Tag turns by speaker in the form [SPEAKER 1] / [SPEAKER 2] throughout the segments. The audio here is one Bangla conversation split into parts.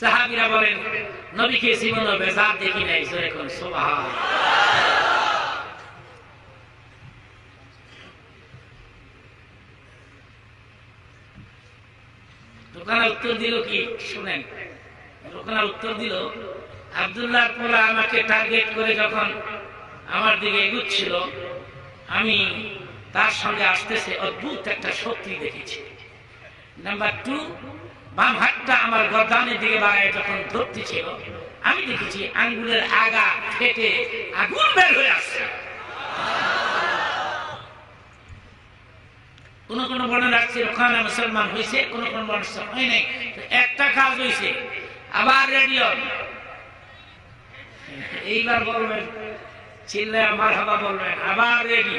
[SPEAKER 1] সাহাবীরা বলেন নবীকে জীবনে বেজার দেখি নাই, জোরে কোন সুবহানাল্লাহ। রোকানা উত্তর দিল কি শুনেন, রোকানা উত্তর দিল আব্দুল্লাহ পোলা আমাকে টার্গেট করে যখন আমার দিকে এগুচ্ছিল আমি তার সঙ্গে আসতেছে অদ্ভুত একটা শক্তি দেখেছি। নাম্বার 2, বাম হাতটা আমার গর্দানের দিকে বাড়ায় যখন ধরতেছিল আমি দেখেছি আঙ্গুলের আগা ফেটে আগুন বের হয়ে আসছে। কোন কোন বর্ণনা আছে ওখানে মুসলমান হয়েছে, কোন কোন বর্ণনা হয় নাই। একটা কাজ হয়েছে, আবার রেডিও এইবার বলবেন চিল্লায় মারহাবা বলবেন, আবার রেডি।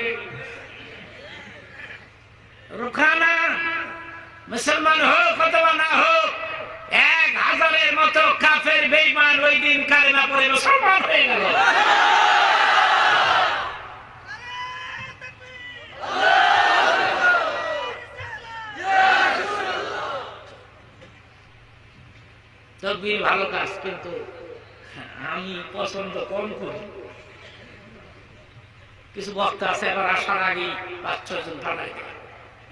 [SPEAKER 1] রুখানা মুসলমান হোক অথবা না হোক 1000-এর মতো কাফের বেঈমান ওই দিন কালেমা পড়ে মুসলমান হয়ে গেল। তকবীর ভালো কাজ, কিন্তু আমি পছন্দ কম করি। কিছু বক্তা আছে এবার আসার আগে 5-6 জন দাঁড়ায়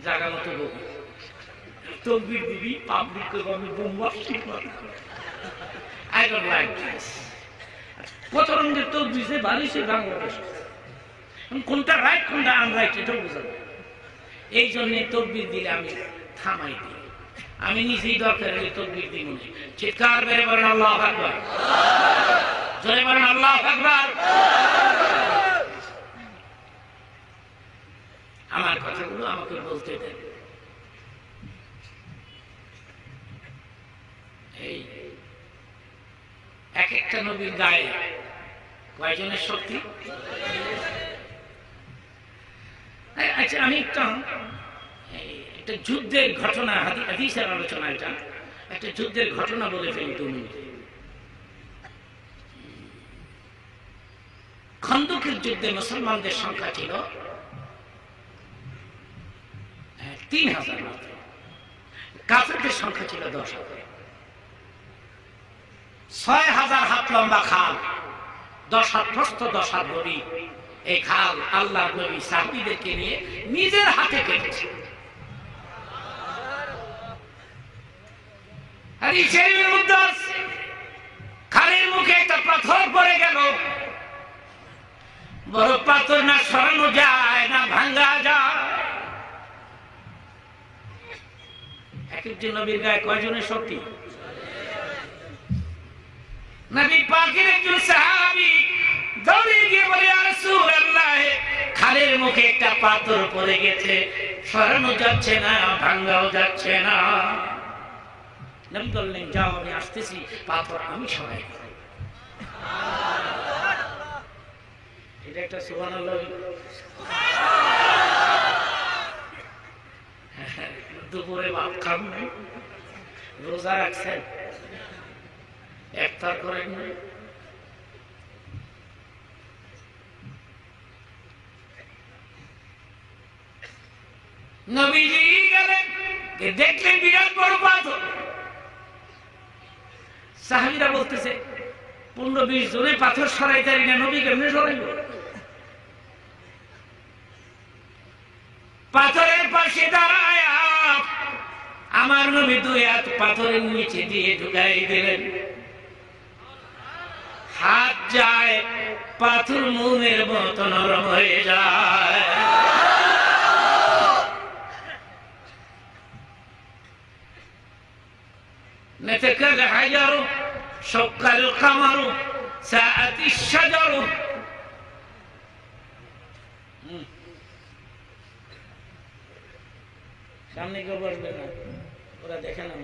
[SPEAKER 1] জায়গা মতো বলি তকবীর দিবি পাবলিক আমি বোমবাস্টি করি। I don't like this. কত রঙের তকবীর যে বাড়িছে বাংলাদেশ, কোনটা রাইট কোনটা আনরাইট এটা বোঝা যায়। এই জন্য তকবীর দিলে আমি থামাই দিই, আমি নিজেই দরকার হলে তকবীর দিব না। চিৎকার বেড়ে বলেন আল্লাহু আকবার, জোরে বলেন আল্লাহু আকবার। আমার কথাগুলো আমাকে বলতে দেন। এই এক একটা নবীর গায়ে কয়জনের শক্তি? আচ্ছা আমি একটা যুদ্ধের ঘটনা, হাদিসের আলোচনা, এটা একটা যুদ্ধের ঘটনা বলে ফেলি। তুমি খন্দকের যুদ্ধে মুসলমানদের সংখ্যা ছিল 3000 মাত্র, কাফেরদের সংখ্যা ছিল 10,000। 6000 হাত লম্বা খাল, 10 হাত প্রস্থ, 10 হাত গভীর। এই খাল আল্লাহর নবী সাহাবীদেরকে নিয়ে নিজের হাতে কেটেছে। খালের মুখে একটা পাথর পড়ে গেল, বড় পাথর, না সরানো যায় না ভাঙ্গা যায়। এক একজন নবীর গায়ে কয়জনের শক্তি? নবী পাকের একজন সাহাবী দৌড়ে গিয়ে বলে, ইয়া রাসূলুল্লাহ, খালের মুখে একটা পাথর পড়ে গেছে, সরানো যাচ্ছে না, ভাঙ্গাও যাচ্ছে না। নবী বললেন, যাও আমি আসতেছি, পাথর আমি সরাই। এটা একটা সুবহানাল্লাহ। দুপুরে ভাত খান নাই, রোজা রাখছেন, ইফতার করেন নাই, নবীজি গেলেন, দেখলেন বিরাট বড় পাথর। সাহাবীরা বলতেছে 15-20 জনে পাথর সরাইতে পারি না, নবী কেমনে সরাইব? পাথরের পাশে দাঁড়ায় আমার নবী 2 হাত পাথরের নিচে দিয়ে ঢুকাই দিলেন। হাত যায়, পাথর মোমের মতো নরম হয়ে যায়। نتكل حجر شق القمر ساءت الشجر। সামনে কেউ বসবে না, ওরা দেখে না,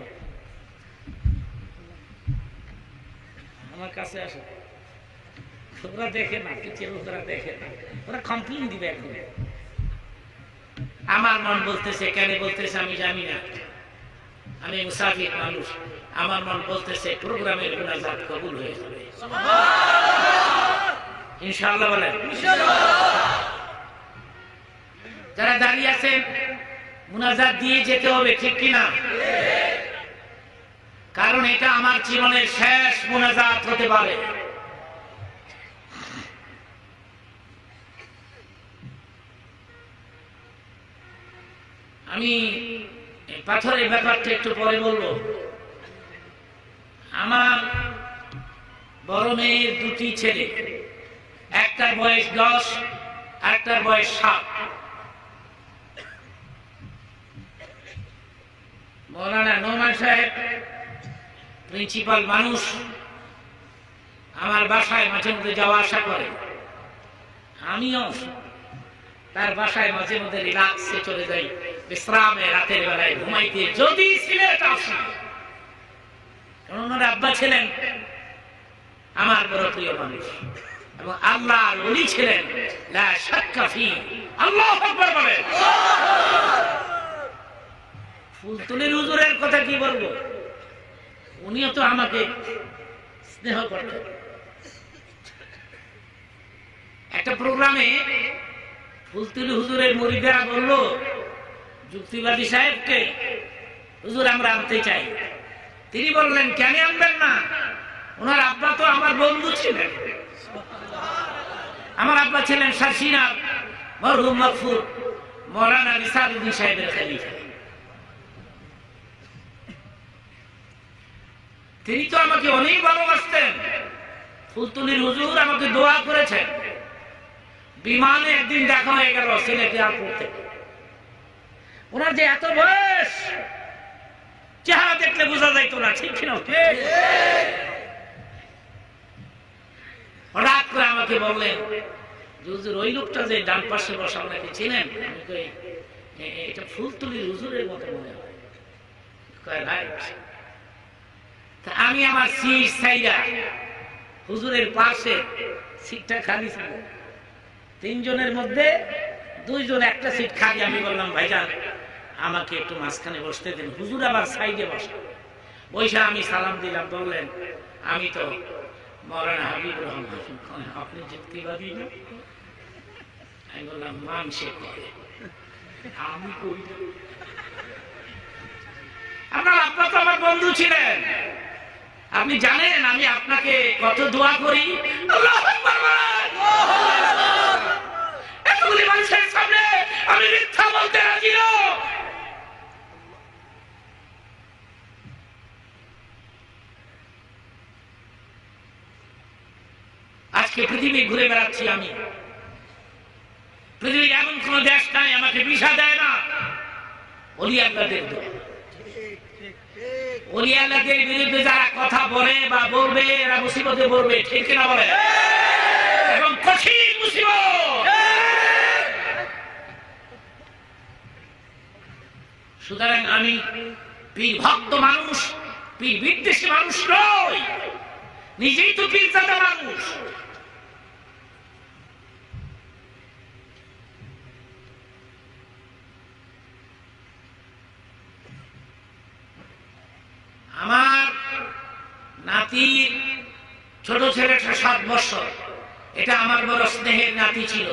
[SPEAKER 1] আমার কাছে আসে, ওরা দেখে না, পিছিয়ে ওরা দেখে না, ওরা কমপ্লেন দিবে এখন। আমার মন বলতেছে, কেন বলতেছে আমি জানি না, আমি মুসাফির মানুষ, আমার মন বলতেছে প্রোগ্রামের মুনাজাত কবুল হয়ে যাবে ইনশাআল্লাহ। বলেন যারা দাঁড়িয়ে আছেন মুনাজাত দিয়ে যেতে হবে, ঠিক কিনা? কারণ এটা আমার জীবনের শেষ মুনাজাত হতে পারে। আমি পাথরের ব্যাপারটা একটু পরে বলবো। আমার বড় মেয়ের দুটি ছেলে, একটার বয়স 10, একটার বয়স 7। মৌলানা নোমান সাহেব প্রিন্সিপাল মানুষ, আমার বাসায় মাঝে মধ্যে যাওয়া আসা করে। আমিও তার বাসায় মাঝে মধ্যে রিল্যাক্সে চলে যাই, বিশ্রামে, রাতের বেলায় ঘুমাইতে, যদি সিলেট আসি। কারণ ওনার আব্বা ছিলেন আমার বড় প্রিয় মানুষ এবং আল্লাহর ওলি ছিলেন, লা শাক্কা ফি। আল্লাহু আকবার বলেন। ফুলতলির হুজুরের কথা কি বলবো, উনিও তো আমাকে স্নেহ করতেন। একটা প্রোগ্রামে ফুলতলি হুজুরের মুরিদেরা বলল যুক্তিবাদী সাহেবকে, হুজুর আমরা আনতে চাই। তিনি বললেন কেন আনবেন না, ওনার আব্বা তো আমার বন্ধু ছিলেন। আমার আব্বা ছিলেন শাসিনার মরহুম মাগফুর মৌলানা রিসালউদ্দিন সাহেবের খলিফা। তিনি তো আমাকে অনেক ভালোবাসতেন। ফুলতলির হুজুর আমাকে দোয়া করেছেন। বিমানে একদিন দেখা হয়ে গেল সিলেট এয়ারপোর্ট থেকে। ওনার যে এত বয়স, চেহারা দেখলে বোঝা যাইতো না, ঠিক কিনা? হঠাৎ করে আমাকে বললেন হুজুর ওই লোকটা যে ডান পাশে বসা আপনাকে চিনেন? আমি কই এটা ফুলতলির হুজুরের মতো মনে হয়। কয় রাইট। আমি আমার সিট সাইডা হুজুরের পাশে, সিটটা খালি ছিল। 3 জনের মধ্যে 2 জন একটা সিট খালি। আমি বললাম ভাইজান আমাকে একটু মাঝখানে বসতে দিন। হুজুর আবার সাইডে বসা। বৈশা আমি সালাম দিলাম। বললেন আমি তো মৌলানা হাবিবুর রহমান। আপনি যুক্তিবাদী না? আমি বললাম মানুষে করে, আমি কই। আপনার আব্বা তো আমার বন্ধু ছিলেন। আপনি জানেন আমি আপনাকে কত দোয়া করি। আল্লাহু আকবার। এতগুলি মানুষের সামনে আমি মিথ্যা বলতে রাজি না। আজকে পৃথিবী ঘুরে বেড়াচ্ছি আমি। পৃথিবীর এমন কোন দেশ নাই আমাকে ভিসা দেয় না। ওলি আল্লাহদের দোয়া। ওলি আল্লাহদের বিরুদ্ধে যারা কথা বলে বা বলবে এরা মুসিবতে পড়বে, ঠিক কিনা বলে? এবং কঠিন মুসিবত। সুতরাং আমি পীর ভক্ত মানুষ, পীর বিদ্বেষী মানুষ নই। নিজেই তো পীরজাদা মানুষ। আমার নাতির ছোট ছেলেটা 7 বছর। এটা আমার বড় স্নেহের নাতি ছিল।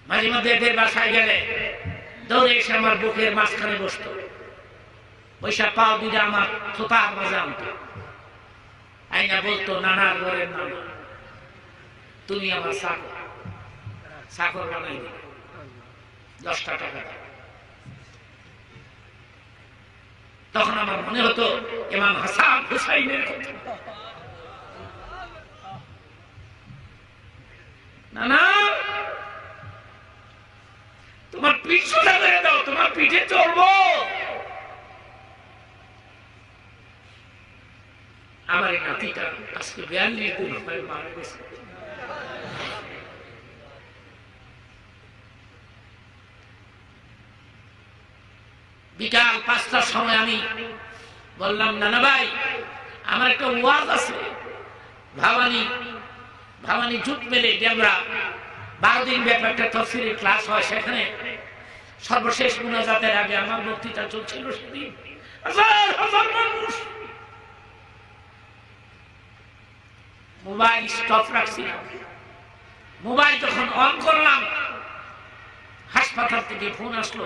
[SPEAKER 1] মাঝে মধ্যে এদের বাসায় গেলে দৌড়ে এসে আমার বুকের মাঝখানে বসত। বৈশা পাও দিলে আমার থোতার মাঝে আনতো। আইনা বলতো নানার ঘরের নানা তুমি আমার চাকর, চাকর বানাই দিবে, 10টা টাকা। তখন আমার মনে হতো ইমাম হাসান হুসাইনের কথা। নানা তোমার পিঠ সোজা করে দাও, তোমার পিঠে চড়বো। আমার এই নাতিটা আজকে 42 দিন হয়ে মারা গেছে। বিকাল 5টার সময় আমি বললাম নানা ভাই আমার একটা ওয়াজ আছে ভাবানী জুট মেলে ডেমরা 12 দিন ব্যাপী একটা তাফসীরের ক্লাস হয়। সেখানে সর্বশেষ মুনাজাতের আগে আমার বক্তৃতা চলছিল। সেদিন হাজার হাজার মানুষ। মোবাইল স্টপ রাখছিলাম। মোবাইল যখন অন করলাম হাসপাতাল থেকে ফোন আসলো,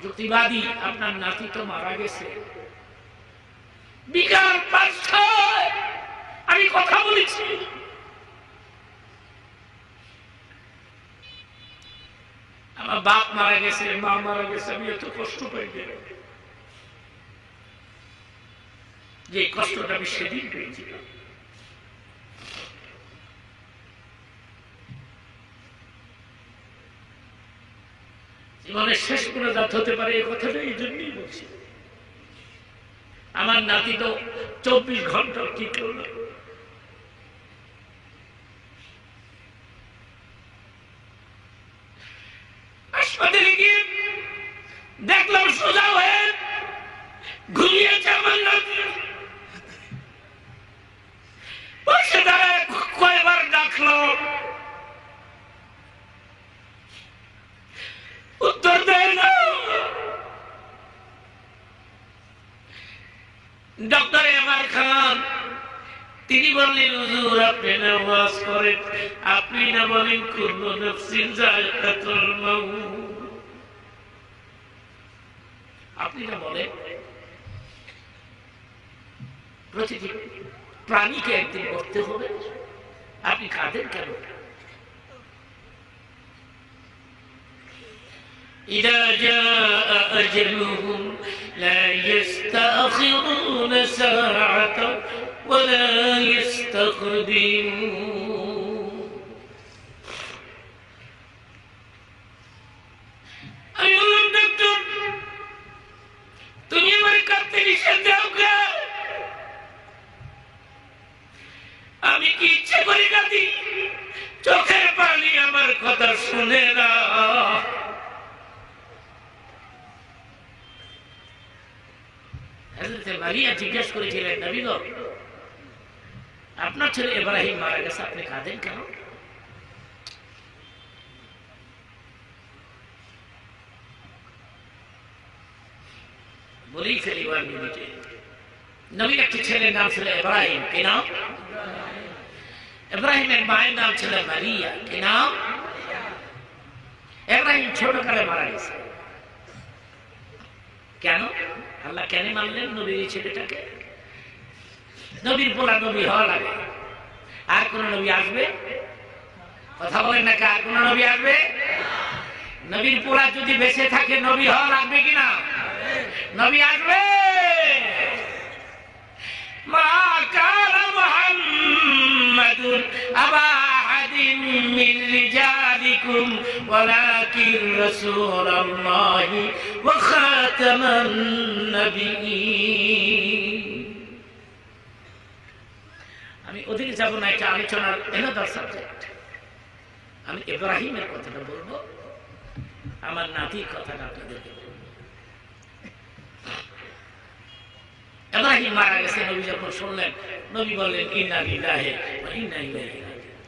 [SPEAKER 1] যুক্তিবাদী, আপনার নাতি তো মারা গেছে। বিকাল ৫টায় আমি কথা বলেছি, আমার বাপ মারা গেছে, মা মারা গেছে, আমি এত কষ্ট পাই যে কষ্টটা আমি সেদিন পেয়েছিলাম। জীবনের শেষ মোনাজাত হতে পারে এই কথাটা এই জন্যই বলছি। আমার নাতি তো ২৪ ঘন্টা টিকল না। হাসপাতালে গিয়ে দেখলাম সোজা হয়ে ঘুমিয়েছে আমার নাতি। বসে দাঁড়ায় কয়বার ডাকলো, উত্তর দেয় না। ডক্টর এমআর খান তিনি বললেন, হুজুর আপনি নামাজ করেন, আপনি না বলেন কুল্লু নাফসিন যায়কাতুল মাউত, আপনি না বলেন প্রতিটি প্রাণীকে একদিন মরতে হবে, আপনি কাঁদেন কেন? إذا جاء أجلهم لا يستأخرون ساعة ولا يستقدمون. আমি বললাম, ডক্টর তুমি আমার কাঁদতে নিষেধ দাও কে? আমি কি ইচ্ছে করে কাঁদি? চোখের পানি আমার কথা শুনে না। মারিয়া জিজ্ঞেস করেছিলেন, নবী গো আপনার ছেলে ইব্রাহিম মারা গেছে, আপনি কাঁদেন কেন? বলেই ফেলিবার মিনিটে নবীর একটি ছেলের নাম ছিল ইব্রাহিম। কি নাম? ইব্রাহিমের মায়ের নাম ছিল মারিয়া। কি নাম? ইব্রাহিম ছোটকালে মারা গেছে। কেন? আল্লাহ কেন মানলেন নবীর এই ছেলেটাকে? নবীর পোলা নবী হওয়া লাগে। আর কোন নবী আসবে? কথা বলেন না, আর কোন নবী আসবে? নবীর পোলা যদি বেঁচে থাকে নবী হওয়া লাগবে কিনা? নবী আসবে। মা কানা মুহাম্মাদুন আবা আহাদিন মিন রিজালিকুম ওয়ালাকিন রাসূলুল্লাহি ওয়া খাতামান নাবিয়্যিন। আমি ওদিকে যাব না, এটা আলোচনার এনাদার সাবজেক্ট। আমি ইব্রাহিমের কথাটা বলবো, আমার নাতির কথাটা আপনাদেরকে বলবো। ইব্রাহিম মারা গেছে, নবী যখন শুনলেন, নবী বললেন ইন্না লিল্লাহি ওয়া ইন্না ইলাইহি রাজিউন।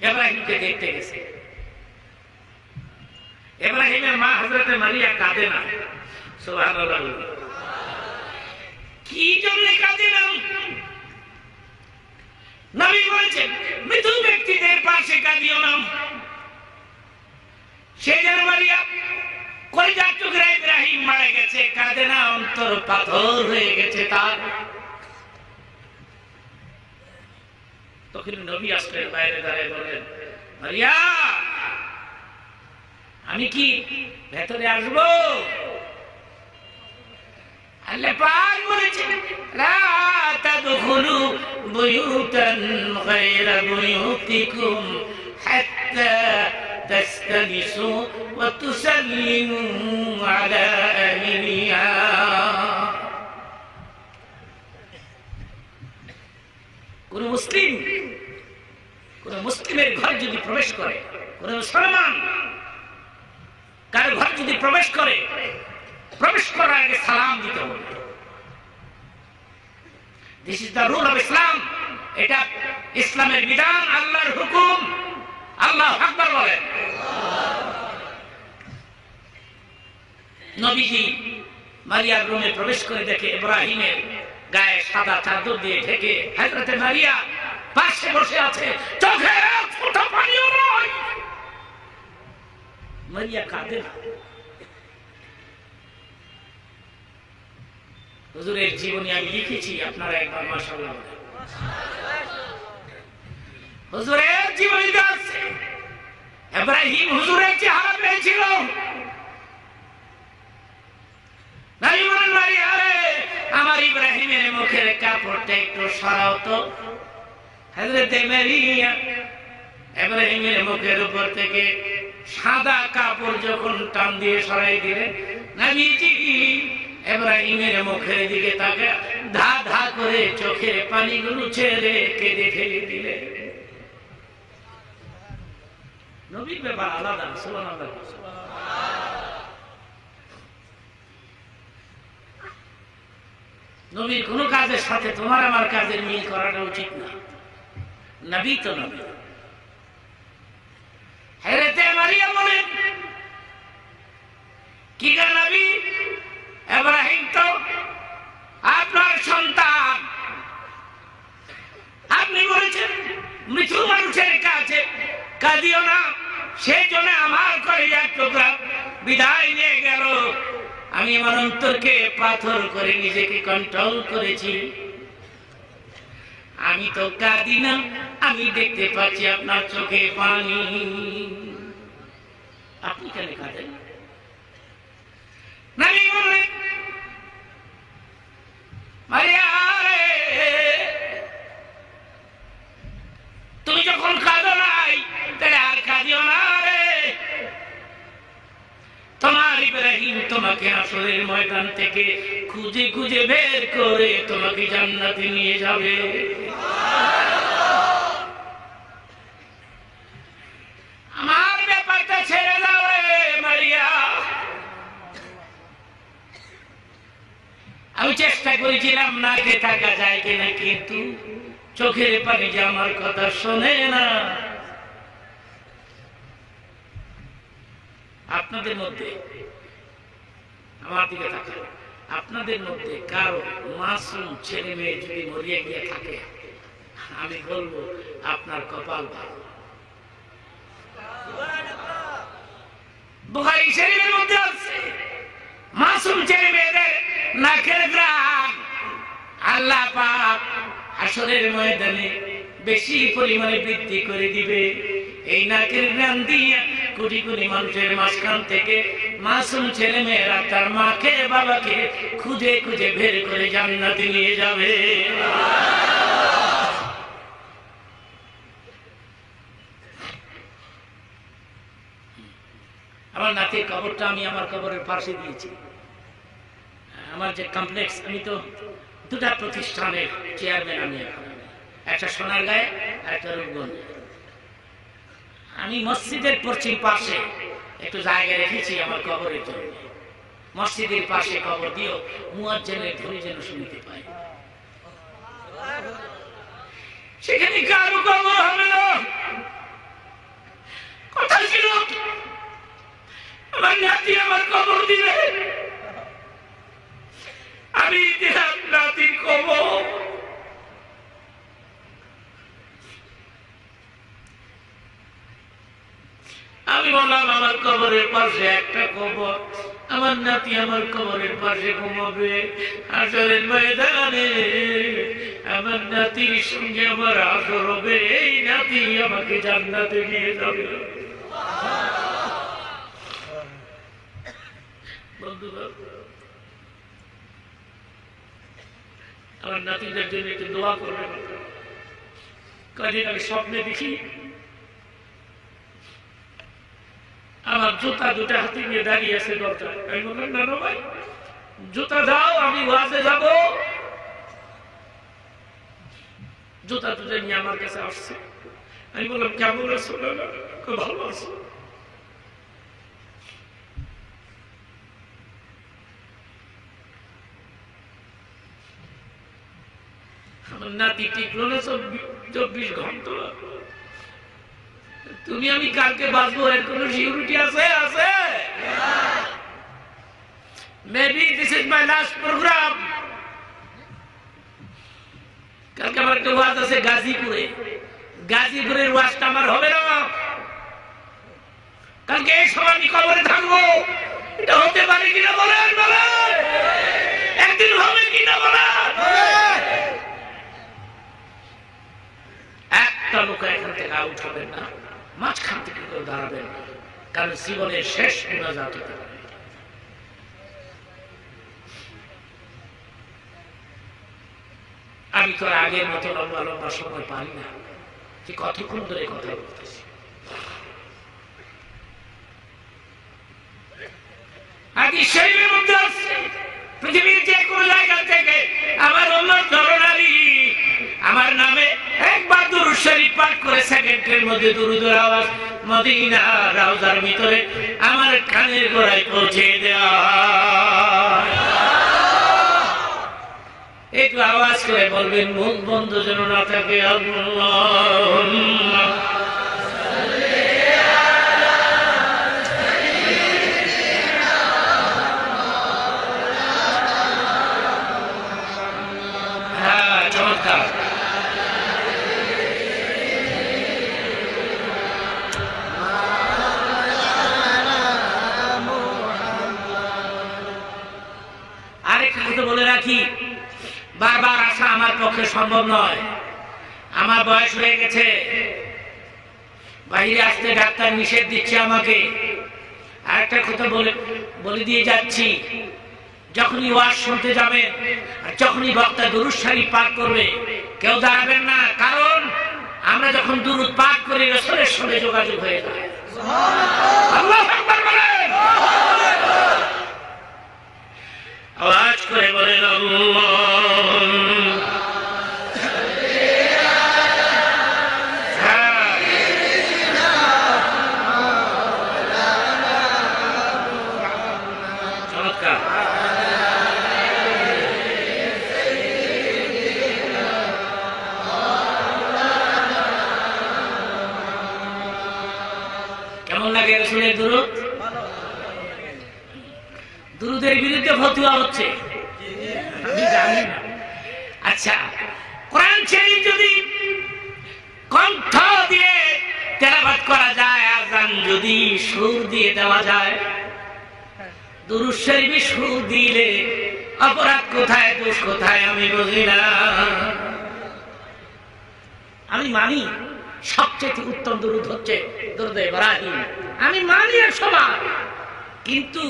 [SPEAKER 1] ইব্রাহিমকে দেখতে গেছে। ইব্রাহিমের মা হযরতে মারিয়া কাঁদে না। সুবহানাল্লাহ। কি জন্য কাঁদে না? নবী বলেছেন, মৃত ব্যক্তিদের পাশে কাঁদিও না। সে যেন মারিয়া কলিজার টুকরা ইব্রাহিম মারা গেছে, কাঁদে না, অন্তর পাথর হয়ে গেছে তার। তখন নবী আসলেন, বাইরে দাঁড়িয়ে বলেন, মারিয়া আমি কি ভেতরে আসবো? আল্লাহ পাক বলেছেন, লা তাদখুলু বুয়ুতান গায়রা বুয়ুতিকুম হাত্তা তাস্তানিসু ওয়া তুসাল্লিমু আলা আহলিহা। কোন মুসলিমের ঘর যদি প্রবেশ করে, কোন মুসলমান কারো ঘর যদি প্রবেশ করে, প্রবেশ করার আগে সালাম দিতে হবে। This is the rule of Islam. এটা ইসলামের বিধান, আল্লাহর হুকুম। আল্লাহু আকবার বলেন। নবীজি মারিয়ার রুমে প্রবেশ করে দেখে ইব্রাহিমের গায়ে সাদা চাদর দিয়ে ঢেকে হযরতে মারিয়া পাশে বসে আছে, চোখে এক ফোঁটা পানিও নয়। মারিয়া কাঁদে না। হুজুরের জীবনী আমি লিখেছি, আপনারা একবার মাশাআল্লাহ বলেন। হুজুরের জীবনীতে আছে ইব্রাহিম হুজুরের চেহারা পেয়েছিল। নবী বলেন, মারিয়া রে, আমার ইব্রাহিমের মুখের কাপড়টা একটু সরাও তো। হযরত মারিয়া ইব্রাহিমের মুখের উপর থেকে সাদা কাপড় যখন টান দিয়ে সরাই দিলেন, নবীজি ইব্রাহিমের মুখের দিকে তাকে ধা ধা করে চোখের পানিগুলো ছেড়ে কেঁদে ফেলে দিলেন। নবীর ব্যাপার আলাদা। সুবহানাল্লাহ। নবীর কোন কাজের সাথে তোমার আমার কাজের মিল করাটা উচিত না। নবী তো নবী। হযরত মারিয়া বলেন, কি গো নবী, ইব্রাহিম তো আপনার সন্তান, আপনি বলেছেন মৃত মানুষের কাছে কাঁদিও না, সেই জন্য আমার কলিজার টুকরা বিদায় নিয়ে গেল। আমি আমার অন্তরকে পাথর করে নিজেকে কন্ট্রোল করেছি। আমি তো কাঁদি না, আমি দেখতে পাচ্ছি আপনার চোখে পানি। আপনি কেন কাঁদেন? নবী বললেন, মারিয়া রে, তুমি যখন কাঁদো নাই তাহলে আর কাঁদিও না রে। তোমার ইব্রাহিম তোমাকে আসরের ময়দান থেকে খুঁজে খুঁজে বের করে তোমাকে জান্নাতে নিয়ে যাবে। আমার ব্যাপারটা ছেড়ে দাও রে মারিয়া। আমি চেষ্টা করেছিলাম না কে থাকা যায় কিনা, কিন্তু চোখের পানি যে আমার কথা শোনে না। আপনাদের মধ্যে, আমার দিকে থাকে, আপনাদের মধ্যে কারো মাসুম ছেলে মেয়ে যদি মরিয়ে গিয়ে থাকে, আমি বলবো আপনার কপাল ভালো। বুখারী শরীফের মধ্যে আছে, মাসুম ছেলে মেয়েদের নাকের গ্রাম আল্লাহ পাক হাসরের ময়দানে বেশি পরিমাণে বৃদ্ধি করে দিবে। এই নাকের গ্রাম দিয়ে কোটি কোটি মানুষের মাঝখান থেকে মাসুম ছেলে মেয়েরা তার মাকে বাবাকে খুঁজে খুঁজে বের করে জান্নাতে নিয়ে যাবে। আমার নাতির কবরটা আমি আমার কবরের পাশে দিয়েছি। আমার যে কমপ্লেক্স, আমি তো দুটা প্রতিষ্ঠানের চেয়ারম্যান, আমি এখন একটা সোনারগাঁয়ে আর একটা রূপগঞ্জে। আমি মসজিদের পশ্চিম পাশে একটু জায়গা রেখেছি আমার কবরের জন্য। মসজিদের পাশে কবর দিও, মুয়াজ্জিনের ধ্বনি যেন শুনতে পাই। সেখানে কারো কবর হবে না। কথা ছিল আমার নাতি আমার কবর দিবে, আমি দিলাম নাতির কবর। আমি বললাম আমার কবরের পাশে একটা কবর, আমার নাতি আমার কবরের পাশে ঘুমাবে। হাসরের ময়দানে আমার নাতির সঙ্গে আমার আসর হবে, এই নাতি আমাকে জান্নাতে নিয়ে যাবে। বন্ধুরা, আমার নাতিদের জন্য একটু দোয়া করবেন। কদিন আমি স্বপ্নে দেখি আমার জুতা দুটা হাতে নিয়ে দাঁড়িয়ে আছে দরজায়। আমি বললাম, না ভাই, জুতা দাও, আমি ওয়াজে যাব। জুতা দুটা নিয়ে আমার কাছে আসছে। আমি বললাম, কেমন আছো? খুব ভালো আছো। আমার নাতি টিকলো না 24 ঘন্টা। তুমি আমি কালকে বাঁচবো এর কোন সিউরিটি আছে? আছে। Maybe this is my last programme. কালকে আমার একটা ওয়াজ আছে গাজীপুরে। গাজীপুরের ওয়াজটা আমার হবে না। কালকে এই সময় আমি কবরে থাকবো, এটা হতে পারে কিনা বলেন? বলেন একদিন হবে কিনা বলেন? একটা লোক এখান থেকে আউট হবেন না, মাঝখান থেকে কেউ দাঁড়াবেন না, কারণ জীবনের শেষ মোনাজাত হতে পারে। আমি তো আগের মতো লম্বা লম্বা সময় পাই না, যে কতক্ষণ ধরে কথা বলতেছি। পৃথিবীর যে কোনো জায়গা থেকে আমার উম্মত নরনারী আমার নামে একবার দুরূদ শরীফ পাঠ করে সেকেন্ডের মধ্যে দুরূদের আওয়াজ মদিনা রওজার ভিতরে আমার কানের গোড়ায় পৌঁছে দেওয়া। একটু আওয়াজ করে বলবেন, মুখ বন্ধ যেন না থাকে। আল্লাহুম্মা চমৎকার। আরেকটা কথা বলে রাখি, বারবার আসা আমার পক্ষে সম্ভব নয়, আমার বয়স হয়ে গেছে, বাইরে আসতে ডাক্তার নিষেধ দিচ্ছে আমাকে। আরেকটা কথা বলে দিয়ে যাচ্ছি, যখনই ওয়াজ শুনতে যাবেন আর যখনই বক্তা দুরূদ শরীফ পাঠ করবে কেউ দাঁড়াবেন না, কারণ আমরা যখন দুরূদ পাঠ করি রাসূলের সঙ্গে যোগাযোগ হয়ে যায়। আল্লাহু আকবার বলেন, আওয়াজ করে বলেন চমৎকার। কেমন লাগে রাসূলের দুরূদ? দুরূদের বিরুদ্ধে ফতোয়া হচ্ছে, আমি জানি না। আচ্ছা, কোরআন শরীফ যদি কণ্ঠ দিয়ে তেলাওয়াত করা যায়, আযান যদি সুর দিয়ে দেওয়া যায়, দুরূদ শরীফে সুর দিলে অপরাধ কোথায়, দোষ কোথায় আমি বুঝি না। আমি মানি সবচেয়ে উত্তম দুরূদ হচ্ছে দুরূদে ইব্রাহিম, আমি মানি সবার, কিন্তু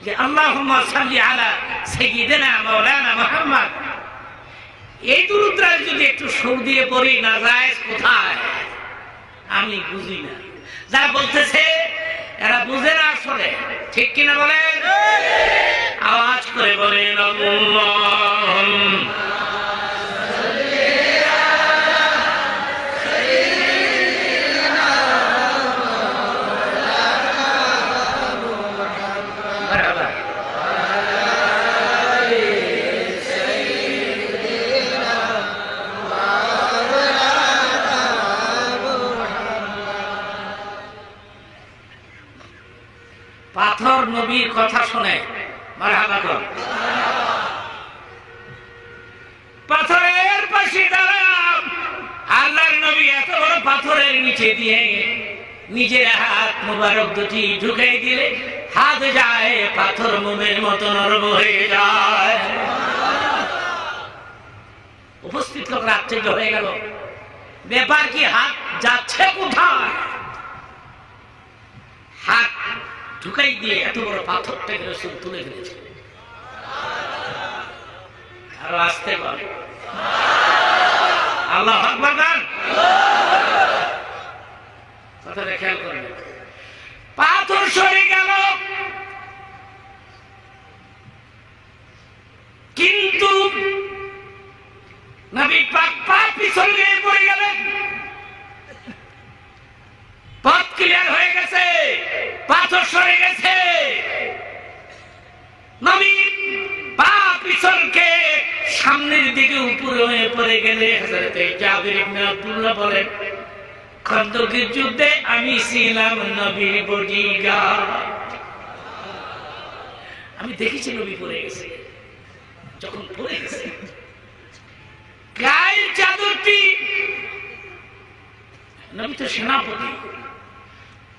[SPEAKER 1] যে আল্লাহুম্মা সাল্লি আলা সাইয়্যিদিনা মাওলানা মুহাম্মদ, এই দুরূদটা যদি একটু সুর দিয়ে পড়ি, না জায়েজ কোথায় আমি বুঝি না। যারা বলতেছে এরা বুঝে না আসলে, ঠিক কিনা বলেন? আওয়াজ করে বলেন আল্লাহুম্মা পাথর নবীর কথা শুনে মারহাবা কর। পাথরের পাশে দাঁড়াম, আল্লাহর নবী এত বড় পাথরের নিচে দিয়ে নিজের হাত মুবারক দুটি ঢুকাই দিলে হাত যায়, পাথর মোমের মতো নরম হয়ে যায়। উপস্থিত লোকরা আশ্চর্য হয়ে গেল, ব্যাপার কি, হাত যাচ্ছে কোথায়? হাত ঢুকাই দিয়ে এত বড় পাথরটাকে রাসূল তুলে ফেলেছে। আরো আসতে পারে আল্লাহু আকবার গান। কথাটা খেয়াল করবেন, পাথর সরে গেল, কিন্তু নবী পাক পা পিছলে পড়ে গেলেন। পথ ক্লিয়ার হয়ে গেছে, পাথর সরে গেছে, নবী পা পিছলকে সামনের দিকে উপরে হয়ে পড়ে গেলে হযরতে জাবির ইবনে আব্দুল্লাহ বলেন, খন্দকের যুদ্ধে আমি ছিলাম নবীর বডিগার্ড, আমি দেখেছি নবী পড়ে গেছে। যখন পড়ে গেছে গায়ের চাদরটি, নবী তো সেনাপতি,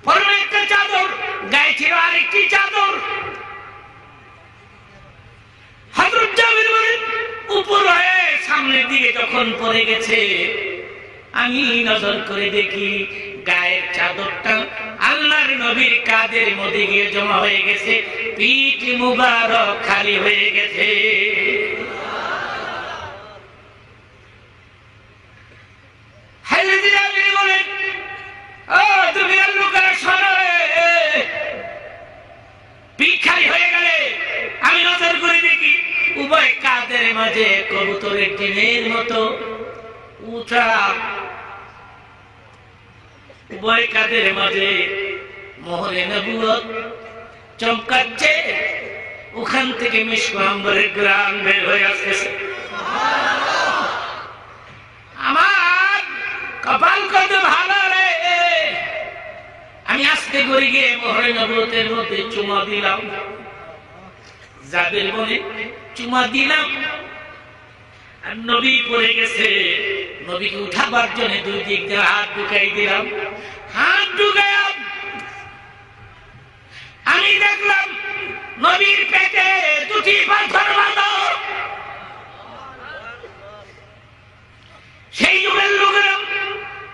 [SPEAKER 1] পরনে একটা চাদর, গায়ে ছিল আরেকটি চাদর। হযরত জাবির বলেন উপর হয়ে সামনের দিকে যখন পড়ে গেছে, আমি নজর করে দেখি গায়ের চাদরটা আল্লাহর নবীর কাঁধের মধ্যে গিয়ে জমা হয়ে গেছে, পিঠ মুবারক খালি হয়ে গেছে। আমি নজর করে দেখি উভয় কাঁধের মাঝে কবুতরের ডিমের মতো উঠা, উভয় কাঁধের মাঝে মোহরে নবুয়ত চমকাচ্ছে। ওখান থেকে মিশক আম্বরের গ্রাম বের হয়ে আসতেছে। আমার কপাল কত ভালো রে! আমি আস্তে করে গিয়ে মোহরে নবুয়তের মধ্যে চুমা দিলাম। জাবের বলে চুমা দিলাম আর নবী পড়ে গেছে। নবীকে উঠাবার জন্য দুই দিক দিয়ে হাত ঢুকাই দিলাম। হাত ঢুকাইলাম, আমি দেখলাম নবীর পেটে দুটি পাথর বাঁধা। সেই যুগের লোকেরা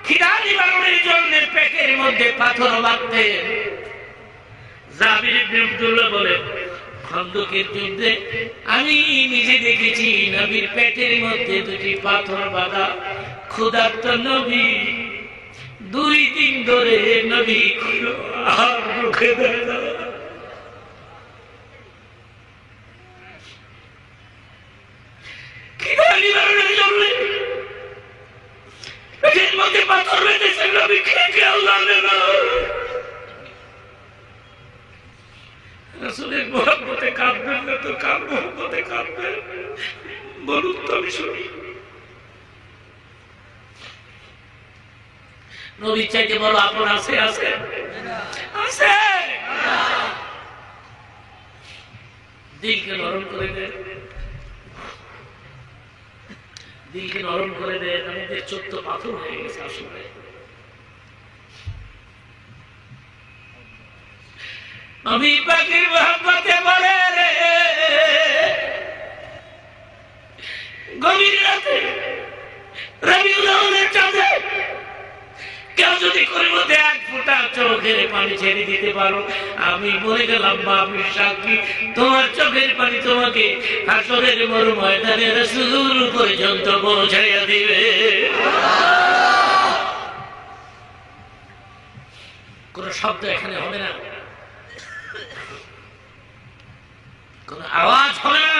[SPEAKER 1] খিদা নিবারণের জন্য পেটের মধ্যে পাথর বাঁধতে। জাবির ইবনে আব্দুল্লাহ বলে খন্দকের যুদ্ধে আমি নিজে দেখেছি নবীর পেটের মধ্যে দুটি পাথর বাঁধা। ক্ষুধার্ত নবী 2 দিন ধরে নবী আর মুখে দেয় না। খিদা নিবারণের জন্য পেটের মধ্যে পাথর বেঁধেছে, নবী খেয়ে খেয়াল জানে না। রাসূলের মহব্বতে কাঁদবেন না তো কার মহব্বতে কাঁদবেন বলুন তো, আমি শুনি। নবীর চাইতে বড় আপন আছে? আছে আছে। দিলকে নরম করে দেন, দিলকে নরম করে দেন। আমাদের চোখ তো পাথর হয়ে গেছে আসলে। নবী পাকের মহব্বতে বলে রে, গভীর রাতে রবিউল আউয়ালের চাঁদে কেউ যদি করে মধ্যে 1 ফোঁটা চোখের পানি ছেড়ে দিতে পারো, আমি বলে গেলাম বাপি সাক্ষী, তোমার চোখের পানি তোমাকে হাসরের মরু ময়দানে রাসূল পর্যন্ত পৌঁছাইয়া দিবে। কোন শব্দ এখানে হবে না, কোন আওয়াজ হবে না।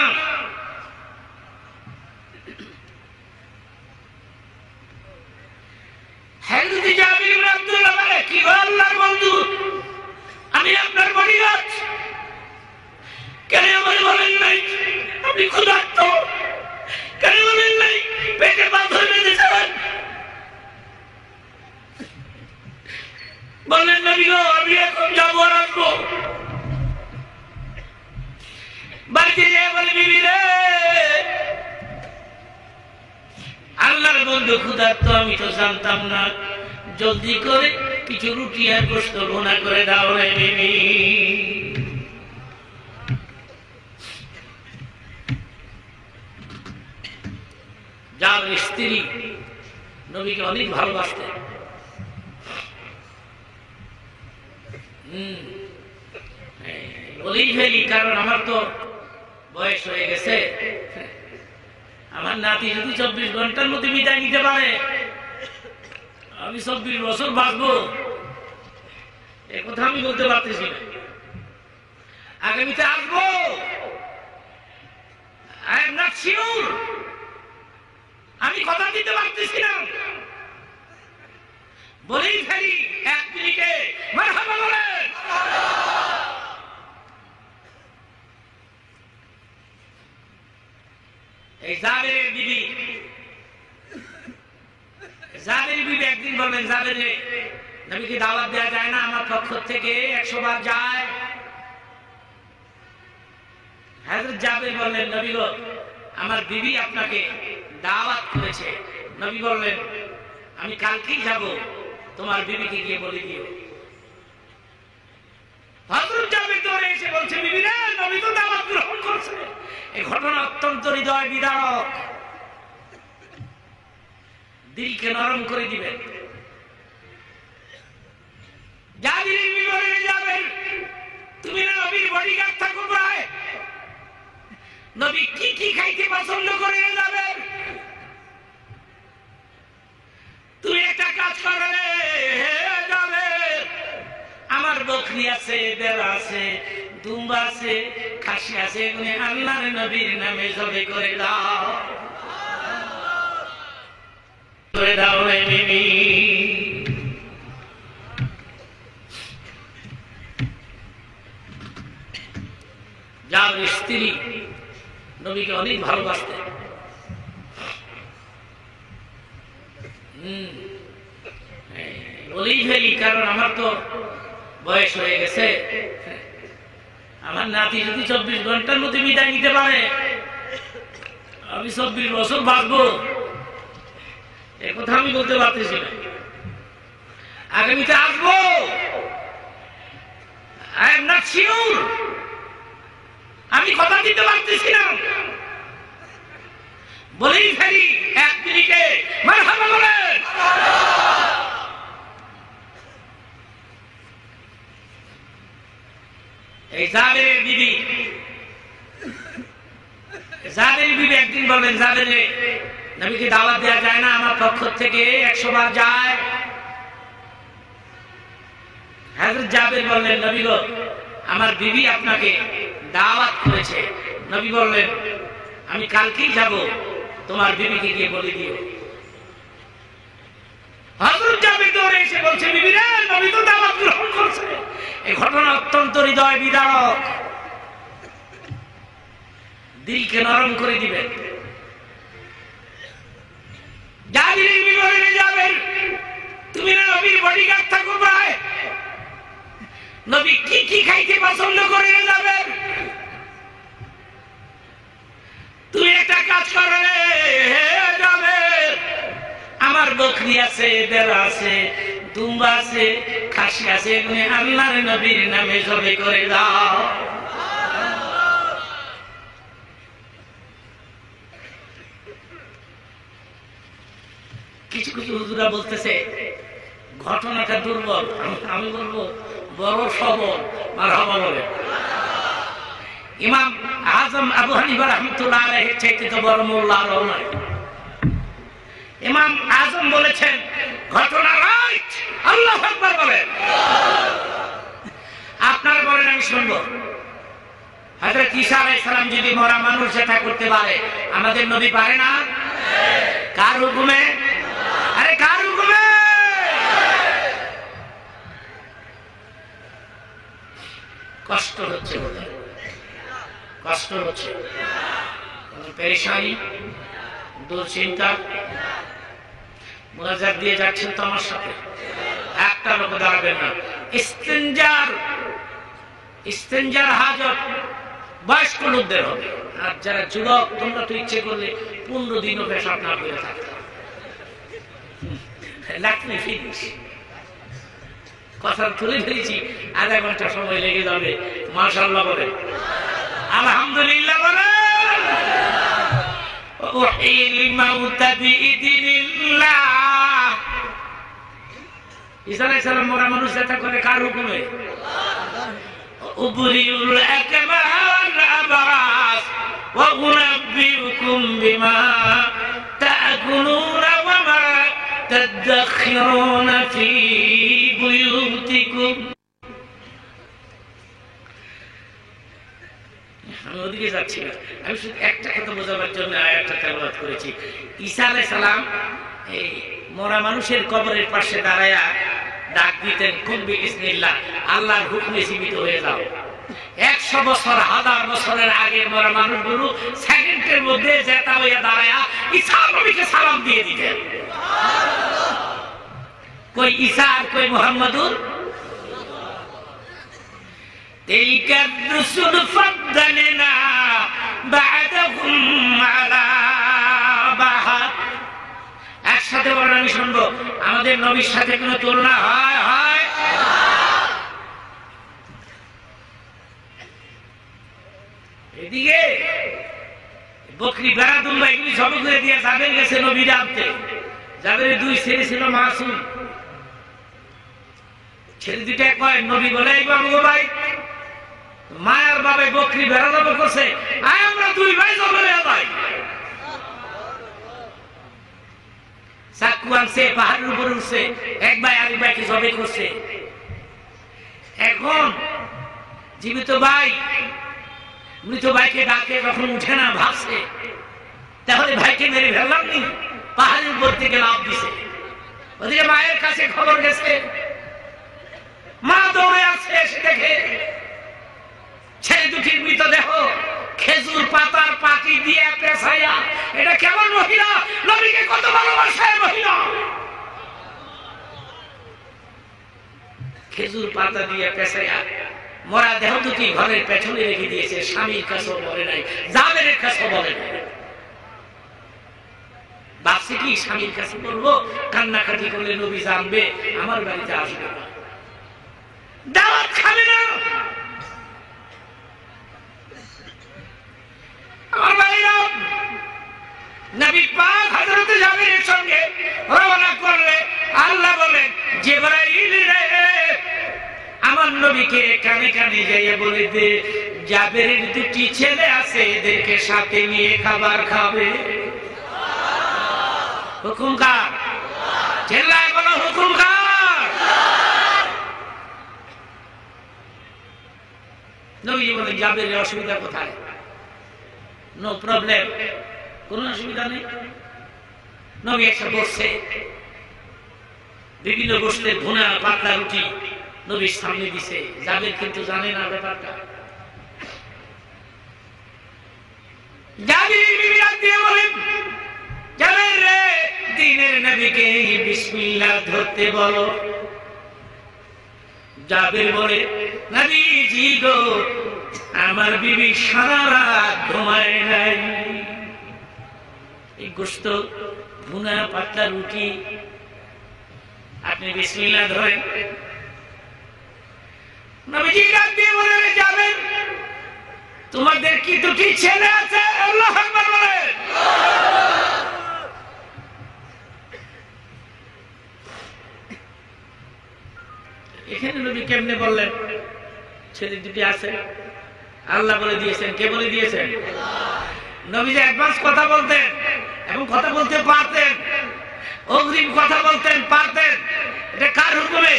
[SPEAKER 1] হযরত জাবির ইবনে আব্দুল্লাহ বলে, কি গো আল্লাহর বন্ধু, আমি আপনার বডিগার্ড, কেন আমাকে বলেন নাই আপনি ক্ষুধার্ত? কেন বলেন নাই পেটে পাথর বেঁধেছেন? বললেন নবী গো, আমি এখন যাবো আর আসবো। বাড়িতে যেয়ে বলে, বিবি রে, আল্লাহর বন্ধু ক্ষুধার্ত, আমি তো জানতাম না, জলদি করে কিছু রুটি আর গোশত ভুনা করে দাও রে বিবি। যার স্ত্রী নবীকে অনেক ভালোবাসতেন। বলেই ফেলি, কারণ আমার তো বয়স হয়ে গেছে। আমার নাতি যদি 24 ঘন্টার মধ্যে বিদায় নিতে পারে, আমি 24 বছর বাঁচবো, এ কথা আমি বলতে পারতেছি না। আগামীতে আসবো, আই এম নট শিওর, আমি কথা দিতে পারতেছি না। বলেই ফেলি 1 মিনিটে মারহাবা বলে। এই জাবেরের বিবি একদিন বললেন, জাবের নবীকে দাওয়াত দেওয়া যায় না? আমার পক্ষ থেকে 100 বার যায়। হযরত জাবের বললেন, নবী গো, আমার বিবি আপনাকে দাওয়াত করেছে। নবী বললেন, আমি কালকেই যাব, তোমার বিবিকে গিয়ে বলে দিও। হযরত জাবের দৌড়ে এসে বলছে, বিবি রে, নবী তো দাওয়াত গ্রহণ করছে। এই ঘটনা অত্যন্ত হৃদয় বিদারক, দিলকে নরম করে দিবেন। জাবির বিবি বলে, যাবেন, তুমি না নবীর বডিগার্ড থাকো প্রায়, নবী কি কি খাইতে পছন্দ করে যাবেন, তুমি একটা কাজ করলে যাবে, আমার বকরি আছে, বেড়া আছে, দুম্বা আছে, খাসি আছে, এগুলো আল্লাহর নবীর নামে জবে করে দাও, করে দাও রে বিবি। যার স্ত্রী নবীকে অনেক ভালোবাসতেন। বলেই ফেলি, কারণ আমার তো বয়স হয়ে গেছে, আমার নাতি যদি 24 ঘন্টার মধ্যে বিদায় নিতে পারে, আমি 24 বছর বাঁচবো, এ কথা আমি বলতে পারতেছি না। আগামীতে আসবো, আই এম নট শিওর, আমি কথা দিতে পারতেছি না। বলেই ফেলি, এক মিনিটে মারহাবা বলেন। এই জাবেরের বিবি একদিন বলবেন, জাবেরে, নবীকে দাওয়াত দেওয়া যায় না? আমার পক্ষ থেকে 100 বার যায়। হযরত জাবের বললেন, নবী গো, আমার বিবি আপনাকে দাওয়াত করেছে। নবী বললেন, আমি কালকেই যাব, তোমার বিবিকে গিয়ে বলে দিও। হযরত জাবের দৌড়ে এসে বলছে, বিবি রে, নবী তো দাওয়াত গ্রহণ করছে। এই ঘটনা অত্যন্ত হৃদয় বিদারক, দিলকে নরম করে দিবেন। জাবির বিবি বলে, যাবেন, তুমি না নবীর বডিগার্ড থাকো প্রায়, নবী কি কি খাইতে পছন্দ করে যাবেন, তুমি একটা কাজ করলে যাবে, আমার বকরি আছে, বেড়া আছে, দুম্বা আছে, খাসি আছে, এগুলো আল্লাহর নবীর নামে জবে করে দাও। কিছু কিছু হুজুরা বলতেছে ঘটনাটা দুর্বল, আমি বলবো বড় সবল। মারহাবা বলে। ইমাম আজম আবু হানিফা রাহমাতুল্লাহ আলাইহির চাইতে তো বড় মোল্লা আর নয়। ইমাম আজম বলেছেন ঘটনা রাইট, আল্লাহু আকবার বলেন। আপনারা বলেন, আমি শুনবো। হযরত ঈসা আলাইহিস সালাম যদি মরা মানুষ যেটা করতে পারে, আমাদের নবী পারে না? কার হুকুমে? আরে কার হুকুমে? কষ্ট হচ্ছে, কষ্ট হচ্ছে, পেরেশানি, দুশ্চিন্তা, মুনাজাত দিয়ে যাচ্ছেন তো আমার সাথে, একটা লোক দাঁড়াবেন না। ইস্তেঞ্জার হাজত বয়স্ক লোকদের হবে, আর যারা যুবক, তোমরা তো ইচ্ছে করলে 15 দিনও পেশাব না করে থাকতে। লাগবে ফিনিশ, কথা তুলে ফেলেছি, আধা ঘন্টা সময় লেগে যাবে। মাশাআল্লাহ বলে, আলহামদুলিল্লাহ বলে। ঈসা আলাইহিস সালাম মরা মানুষ যেটা করে কার হুকুমে? উবরিউল আকমা ওয়াল আবরাস ওয়া উনাব্বিউকুম বিমা তাকুলুনা ওয়া মা তাদাখিরুনা ফি বুয়ুতিকুম। আমি ওদিকে যাচ্ছি না, আমি শুধু একটা কথা বোঝাবার জন্য আয়াতটা তেলাওয়াত করেছি। ঈসা আলাইহিস সালাম এই মরা মানুষের কবরের পাশে দাঁড়ায়া ডাক দিতেন, কুম বিইজনিল্লাহ, আল্লাহর হুকুমে জীবিত হয়ে যাও। 100 বছর, 1000 বছরের আগের মরা মানুষগুলো সেকেন্ডের মধ্যে জেতা হইয়া দাঁড়ায়া ঈসা নবীকে সালাম দিয়ে দিতেন। কই ঈসা আর কই মুহাম্মাদুর। تلك الرسل فضلنا بعدهم على بعض। একসাথে বলেন, আমি শুনবো। আমাদের নবীর সাথে কোনো তুলনা হয়? এদিকে বকরি ভেড়া দুম্বা এগুলি সব করে দিয়ে জাবের গেছে নবী আনতে। জাবের দুই ছেলে ছিল মাসুম। ছেলে দুইটা কয় নবী বলে এই বাবু ভাই মায়ের বাবা বকরি ভেড়া জব করছে, আয় আমরা দুই ভাই জবরে ভাই। চাকু আনছে, পাহাড়ের উপরে উঠছে, এক ভাই আরেক ভাইকে জবে করছে। এখন জীবিত ভাই মৃত ভাইকে ডাকে, যখন উঠে না ভাবছে তাহলে ভাইকে মেরে ফেললাম নি, পাহাড়ের উপর থেকে লাফ দিছে। ওদিকে মায়ের কাছে খবর গেছে, মা দৌড়ে আসছে, এসে দেখে ছেলে দুটির মৃতদেহ খেজুর পাতার পাটি দিয়ে পেছাইয়া। এটা কেমন মহিলা, নবীকে কত ভালোবাসে মহিলা। খেজুর পাতা দিয়ে পেছাইয়া মরা দেহ দুটি ঘরের পেছনে রেখে দিয়েছে। স্বামীর কাছেও বলে নাই, জাবেরের কাছেও বলে নাই। ভাবছি কি স্বামীর কাছে বলবো, কান্নাকাটি করলে নবী জানবে, আমার বাড়িতে আসবে না, দাওয়াত খাবে না। আমার ভাইরা নবী পাক হযরত জাবেরের সঙ্গে রওনা করলে আল্লাহ বলেন, জিবরাইল রে আমার নবীকে কানে কানে যাইয়ে বলে দে, জাবেরের দুটি ছেলে আছে, এদেরকে সাথে নিয়ে খাবার খাবে। হুকুম কার? চিল্লায় বলো হুকুম কার? নবী বলেন জাবেরের অসুবিধা কোথায়? নো প্রবলেম, কোন অসুবিধা নেই। নবী এসে বসছে, বিভিন্ন গোষ্ঠের ভুনা পাতলা রুটি নবীর সামনে দিছে। জাবের কিন্তু জানে না ব্যাপারটা। জাবের বিবি ডাক দিয়ে বলেন, জাবের রে দিনের নবীকে বিসমিল্লাহ ধরতে বলো। জাবের বলে, নবীজি গো আমার বিবি সারা রাত ঘুমায় নাই। এই গোশত ভুনা পাতলা রুটি আপনি বিসমিল্লাহ ধরেন। নবীজি ডাক দিয়ে বলে, যাবেন তোমাদের কি দুটি ছেলে আছে? আল্লাহু আকবার বলেন। এখানে নবী কেমনে বললেন ছেলে দুটি আছে? আল্লাহ বলে দিয়েছেন। কে বলে দিয়েছেন? নবী যে অ্যাডভান্স কথা বলতেন এবং কথা বলতে পারতেন, অগ্রিম কথা বলতেন পারতেন, এটা কার হুকুমে?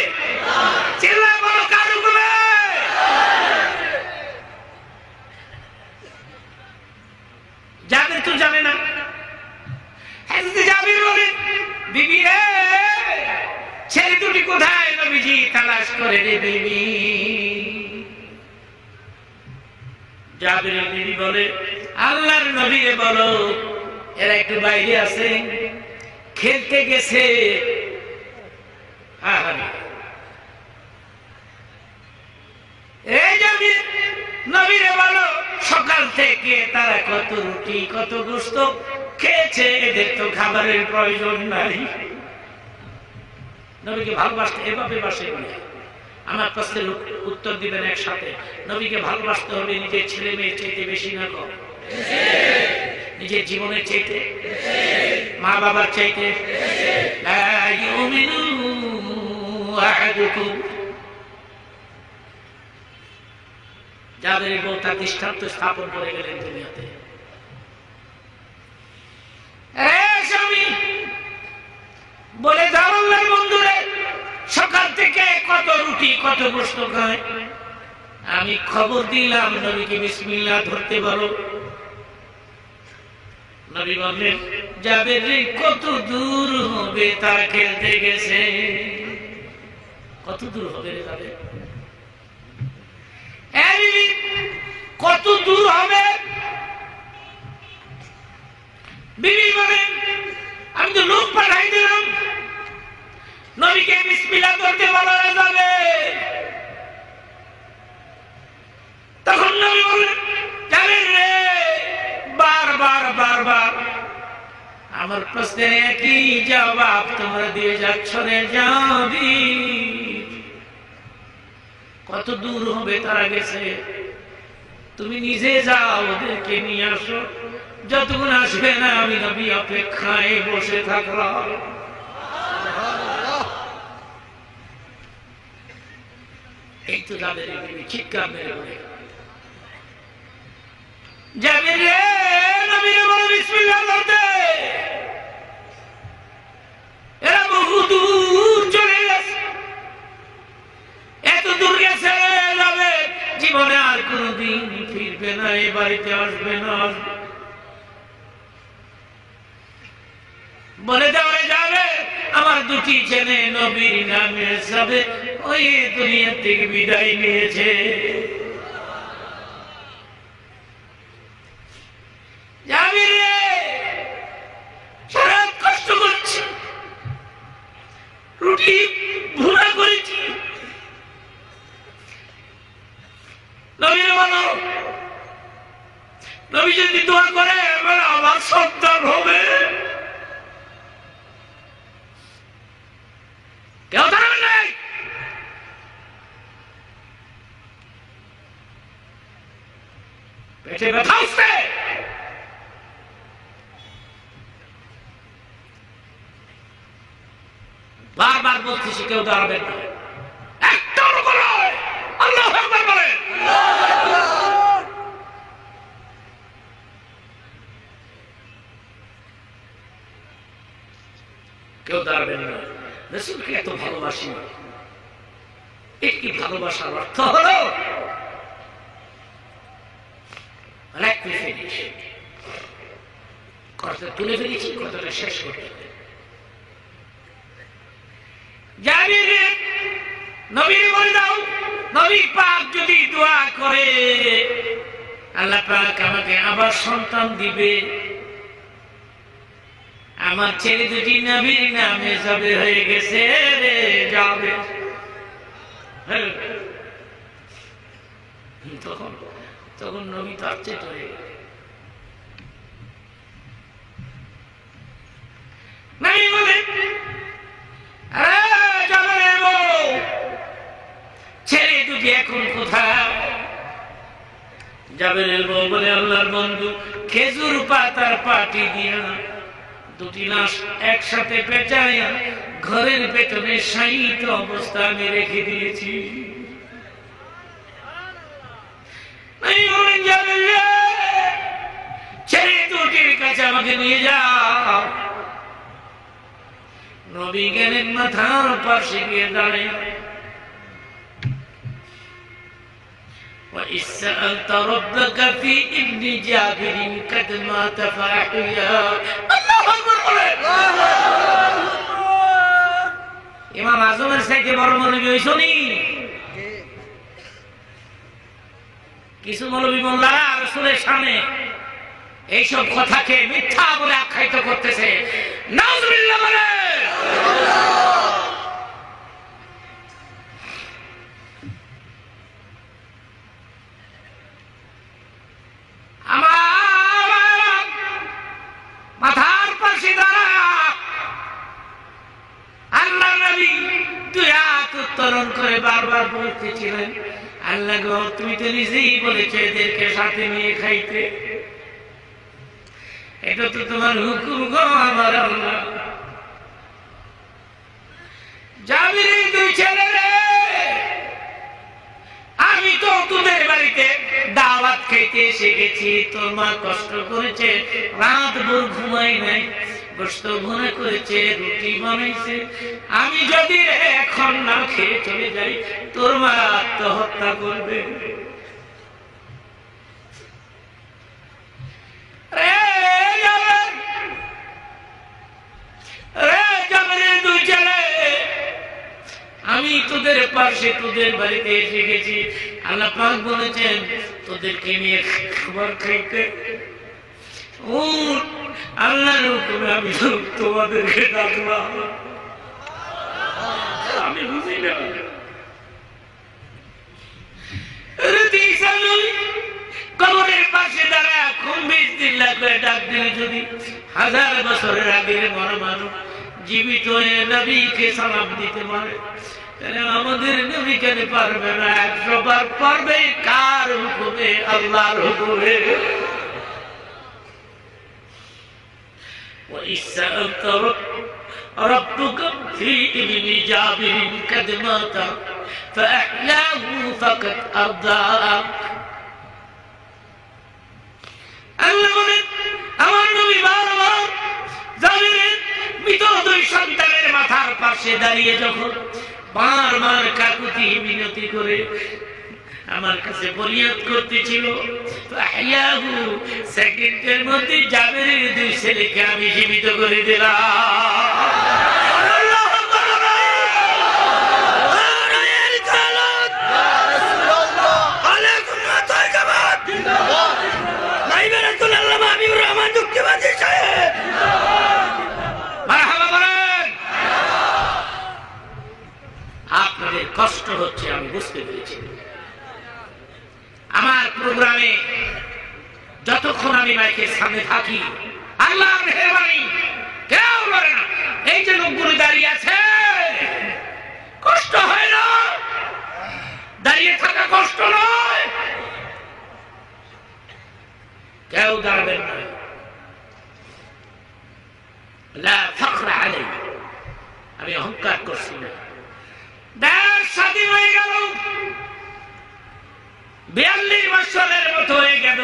[SPEAKER 1] চিল্লায় বলো কার হুকুমে? জাবের তো জানে না। হযরত জাবের বলে, বিবি রে ছেলে দুটি কোথায়? নবীজি তালাশ করে রে বিবি। জাবেরের বিবি বলে, আল্লাহর নবীরে বলো এরা একটু বাইরে আছে, খেলতে গেছে। এই জাবের নবীরে বলো সকাল থেকে তারা কত রুটি কত গোশত খেয়েছে, এদের তো খাবারের প্রয়োজন নাই। নবীকে ভালোবাসতে এভাবে বাসে বলে। আমার প্রশ্নের উত্তর দিবেন একসাথে। নবীকে ভালোবাসতে হবে নিজের ছেলে মেয়ের চাইতে বেশি না কম? নিজের জীবনের চাইতে, মা বাবার চাইতে। লা ইউমিনু আহাদুকুম। যাদের বউ তার দৃষ্টান্ত স্থাপন করে গেলেন দুনিয়াতে। স্বামী বলে, দারুল্লাহ বন্ধুরে সকাল থেকে কত রুটি কত গোশত খায়, আমি খবর দিলাম নবীকে বিসমিল্লাহ ধরতে বলো। নবী বললেন, জাবের কত দূর হবে তারা খেলতে গেছে। কত দূর হবে রে যাবে? কত দূর হবে? বিবি বলেন, আমি তো লোক পাঠাই দিলাম, নবীকে বিসমিল্লাহ ধরতে বলা যাবে। তখন নবী বললেন, জাবের রে বারবার বারবার আমার প্রশ্নের একই জবাব তোমরা দিয়ে যাচ্ছ রে যাবি। কত দূর হবে তারা গেছে? তুমি নিজে যাও, ওদেরকে নিয়ে আসো, যতক্ষণ আসবে না আমি নবী অপেক্ষায় বসে থাকলাম। এই তো যাদের চিৎকার মেরে বলে যাবে রে, নবীর বলে বিসমিল্লাহ বলতে। এরা বহু দূর চলে গেছে, এত দূর গেছে যাবে, জীবনে আর কোনদিন ফিরবে না, এই বাড়িতে আসবে না। বলে দেওয়া যাবে আমার দুটি ছেলে নবীর নামে যাবে, ওই দুনিয়া থেকে বিদায় নিয়েছে। যাবি রে, সারা কষ্ট করছি, রুটি ভুনা করেছি, নবীর বলো, নবী যদি দোয়া করে আমার সন্তান হবে, কেউ দাঁড়াবেন নাই। পেটে ব্যথা উঠছে, বারবার বলতেছি কেউ দাঁড়াবেন না, একটা আল্লাহু আকবার বলেন। কেউ দাঁড়াবেন না। রাসূলকে এত ভালোবাসি, একটি ভালোবাসার অর্থ হলো কথাটা তুলে ফেলেছি, কথাটা শেষ করতে জানি রে, নবীর বলে দাও, নবী পাক যদি দোয়া করে আল্লাহ পাক আমাকে আবার সন্তান দিবে, আমার ছেলে দুটি নবীর নামে যাবে, হয়ে গেছে রে, যাবে। তখন তখন নবী তার চেয়ে হয়ে গেল, নবী বলে ছেলে দুটি এখন কোথায়? জাবেরের বউ বলে আল্লাহর বন্ধু, খেজুর পাতার পাটি দিয়া দুটি লাশ একসাথে পেঁচাইয়া ঘরের পেছনে শায়িত অবস্থা আমি রেখে দিয়েছি। ছেলে দুটির কাছে আমাকে নিয়ে যাও। নবী গেলেন মাথার পাশে গিয়ে দাঁড়িয়ে, وإذ سألت ربك في ابن جابر قد مات فأحيا। الله أكبر। ইমাম আজমের সাথে বড় মৌলবী হইছনি? কিছু মৌলবী মোল্লারা রাসূলের সামনে এইসব কথাকে মিথ্যা বলে আখ্যায়িত করতেছে। নাউজুবিল্লাহ বলে। মাথার পাশে দাঁড়া আল্লাহ নবী দুই হাত উত্তোলন করে বারবার বলতেছিলেন, আল্লাহ গো তুমি তো নিজেই বলেছো এদেরকে সাথে নিয়ে খাইতে, এটা তো তোমার হুকুম গো আমার আল্লাহ। জাবির দুই ছেলে রে, আমি তো তোদের বাড়িতে দাওয়াত খাইতে এসে গেছি, তোর মা কষ্ট করেছে, রাত ভোর ঘুমাই নাই, গোশত ভুনা করেছে, রুটি বানাইছে, আমি যদি এখন না খেয়ে চলে যাই তোর মা আত্মহত্যা করবে। আমি তোদের পাশে তোদের বাড়িতে এসে গেছি, আল্লাহ পাক বলেছেন তোদেরকে নিয়ে খাবার খাইতে, আল্লাহর হুকুমে আমি তোমাদেরকে ডাকলাম, আমি বুঝি না। কবরের পাশে দাঁড়া খুন 20 দিন লাগবে ডাক দিলে যদি 1000 বছরের আগের মরা মানুষ জীবিত হয়ে নবীকে সালাম দিতে পারে, আমাদের নবী কেন পারবে না? 100 বার পারবে। কার হুকুমে? আল্লাহর হুকুমে। وَإِسَّأَلْتَ رَبُّكَ فِي ابْنِ جَابِرٍ قَدْ مَاتَ فَأَحْيَاهُ فَقَدْ أَرْضَاهُ। আল্লাহ বলেন আমার নবী বারবার জাবিরের মৃত 2 সন্তানের মাথার পাশে দাঁড়িয়ে যখন বারবার কাকুতি মিনতি করে আমার কাছে ফরিয়াদ করতেছিল, ফাহিয়াহু, সেকেন্ডের মধ্যে জাবিরের 2 ছেলেকে আমি জীবিত করে দিলাম। আপনাদের কষ্ট হচ্ছে আমি বুঝতে পেরেছি। আমার প্রোগ্রামে যতক্ষণ আমি মাইকের সামনে থাকি আল্লাহর মেহেরবানি কেউ বলে না এই যে লোকগুলো দাঁড়িয়ে আছে কষ্ট হয় না? দাঁড়িয়ে থাকা কষ্ট নয়? কেউ দাঁড়াবেন না। লা ফাখরা আলাইহি, আমি অহংকার করছি না। দেশ স্বাধীন হয়ে গেল, 42 বছরের মতো হয়ে গেল।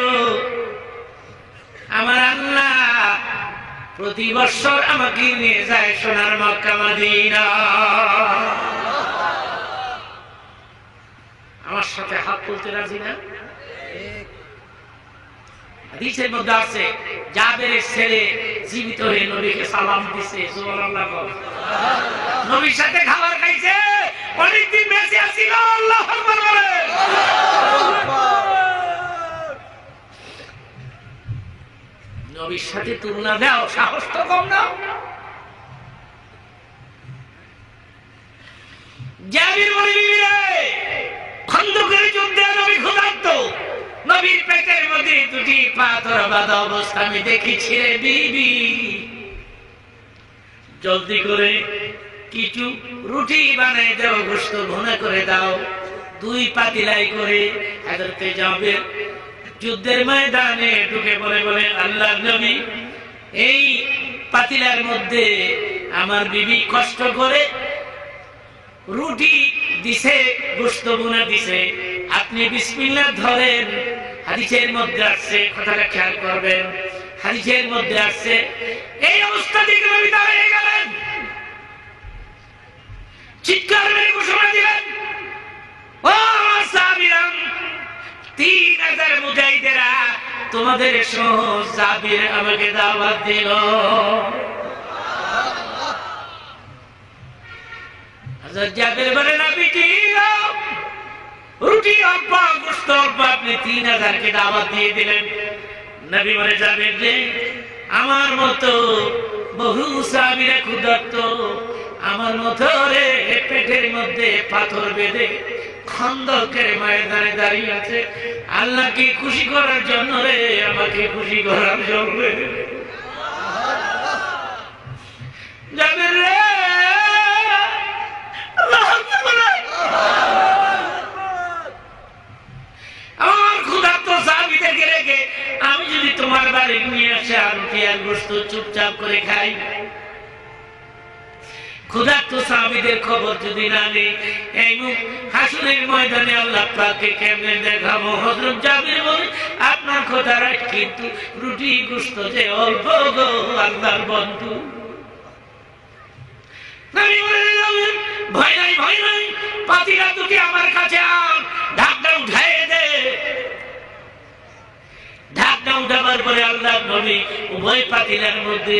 [SPEAKER 1] আমার আল্লাহ প্রতি বছর আমাকে নিয়ে যায় সোনার মক্কা মদিনা। আমার সাথে হাত তুলতে রাজি না? হাদিসের মধ্যে আছে জাবেরের ছেলে জীবিত হয়ে নবীকে সালাম দিছে। সুবহানাল্লাহ। নবীর সাথে খাবার খাইছে, অনেকদিন বেঁচে ছিল। আল্লাহু আকবার বলেন। নবীর সাথে তুলনা দাও, সাহস তো কম না। জাবির বলে বিবিরে খন্দকের যুদ্ধে নবী ক্ষুধার্ত, নবীর পেটের মধ্যে 2টি পাথর বাঁধা অবস্থা আমি দেখেছি রে বিবি। জলদি করে কিছু রুটি বানাই দাও, গোশত ভুনা করে দাও, 2 পাতিলাই করে। হযরতে জাবের যুদ্ধের ময়দানে ঢুকে বলে আল্লাহর নবী এই পাতিলার মধ্যে আমার বিবি কষ্ট করে রুটি দিছে, গোশত ভুনা দিছে, আপনি বিসমিল্লাহ ধরেন। হাদিসের মধ্যে আসছে, কথাটা খেয়াল করবেন, হাদিসের মধ্যে আসছে এই অবস্থা থেকে নবী দাঁড়িয়ে গেলেন, চিৎকার মেরে ঘোষণা দিলেন, ও সাহাবীরা, 3000 মুজাহিদেরা তোমাদের সহ জাবির আমাকে দাওয়াত দিল। হযরত জাবির বলেন নবীজি রুটি অল্প, গোশত অল্প, আপনি 3000 কে দাওয়াত দিয়ে দিলেন। নবী বলে জাবির রে আমার মতো বহু সাহাবীরা ক্ষুধার্ত, আমার মতো রে পেটের মধ্যে পাথর বেঁধে খন্দকের ময়দানে দাঁড়িয়ে আছে। আল্লাহকে খুশি করার জন্য রে, আমাকে খুশি করার জন্য। জাবির রে আমার ক্ষুধার্ত সাহাবীদেরকে রেখে আমি যদি তোমার বাড়ি নিয়ে আসে রুটি আর গোশত চুপচাপ করে খাই, ক্ষুধার্ত সাহাবীদের খবর যদি না নেই, এই হাসরের ময়দানে আল্লাহ পাককে কেমনে দেখাবো? হযরত জাবির বলে আপনার কথা রাখ, কিন্তু রুটি গোশত যে অল্প গো আল্লাহর বন্ধু। নবী বলেন ভয় নাই, ভয় নাই, পাতিলা 2টি আমার কাছে আন, ঢাকনা উঠায়ে দে। ঢাকনা উঠাবার পরে আল্লাহর নবী উভয় পাতিলার মধ্যে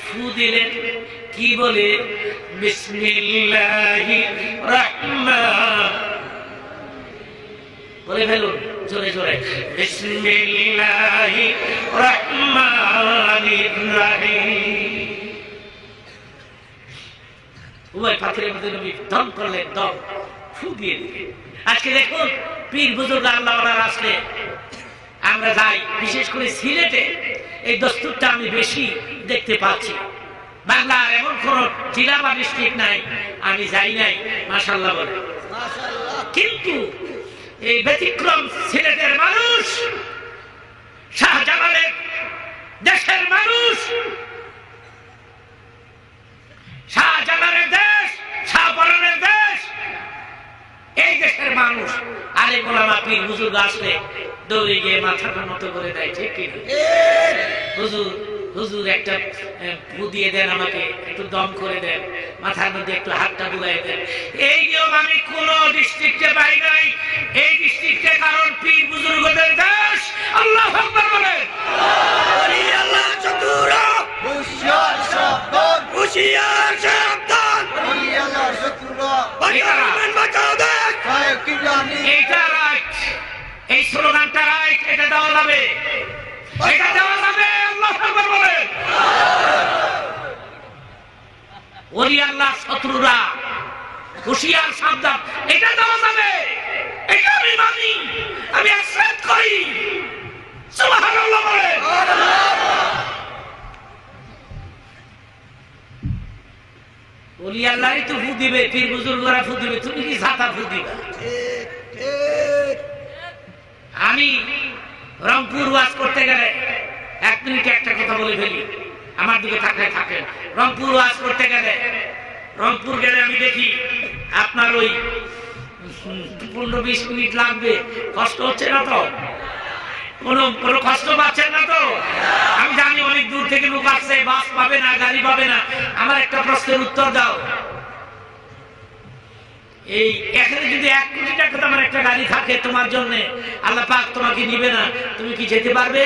[SPEAKER 1] ফু দিলেন। কি বলে? বিসমিল্লাহির রহমান, বলে ফেলুন জোরে জোরে, বিসমিল্লাহির রহমানির রহিম। উভয় পাতিলের মধ্যে নবী দম করলেন, দম ফু দিয়ে দিলেন। আজকে দেখুন পীর বুজুর্গ আল্লাহরা আসলে আমরা যাই, বিশেষ করে সিলেটে এই দস্তুরটা আমি বেশি দেখতে পাচ্ছি। বাংলার এমন কোন জেলা বা ডিস্ট্রিক্ট নাই আমি যাই নাই, মাশাআল্লাহ বলে। কিন্তু এই ব্যতিক্রম সিলেটের মানুষ, শাহজালালের দেশের মানুষ, শাহজালালের দেশ, শাহপরানের দেশ, এই দেশের মানুষ আলেম ওলামা পীর হুজুর আসলে দৌড়ে গিয়ে মাথাটা নত করে দেয়, ঠিক কি হুজুর হুজুর একটা ফু দিয়ে দেন, আমাকে একটু দম করে দেন, মাথার মধ্যে একটু হাতটা বুলাই দেন। এই নিয়ম আমি কোন ডিস্ট্রিক্টে পাই নাই, এই ডিস্ট্রিক্টে, কারণ পীর বুজুর্গদের দেশ। আল্লাহু আকবার বলেন। আল্লাহ চতুরা হুশিয়ার সাবধান, হুশিয়ার সাবধান, আল্লাহ চতুরা বাঁচাও দেখ। এইটা রাইট, এই স্লোগানটা রাইট, এটা দেওয়া যাবে, এটা দেওয়া যাবে। আল্লাহু আকবার বলেন। ওলি আল্লাহ শত্রুরা হুশিয়ার সাবধান, এটা দেওয়া যাবে, এটা আমি মানি, আমি অ্যাকসেপ্ট করি। সুবহানাল্লাহ বলেন। ওলি আল্লাহই তো ফু দিবে, পীর বুজুর্গরা ফু দিবে, তুমি কি ছাতা ফু দিবা? আমি রংপুর ওয়াজ করতে গেলে, এক মিনিটে একটা কথা বলে ফেলি, আমার দিকে থাকলে থাকেন। রংপুর ওয়াজ করতে গেলে, রংপুর গেলে আমি দেখি আপনার ওই 15-20 মিনিট লাগবে। কষ্ট হচ্ছে না তো? কোনো কষ্ট পাচ্ছেন না তো? আমি জানি অনেক দূর থেকে লোক আসছে, বাস পাবে না, গাড়ি পাবে না। আমার একটা প্রশ্নের উত্তর দাও, এই এখানে যদি 1 কোটি টাকা তোমার একটা গাড়ি থাকে তোমার জন্য, আল্লাহ পাক তোমাকে নিবে না, তুমি কি যেতে পারবে?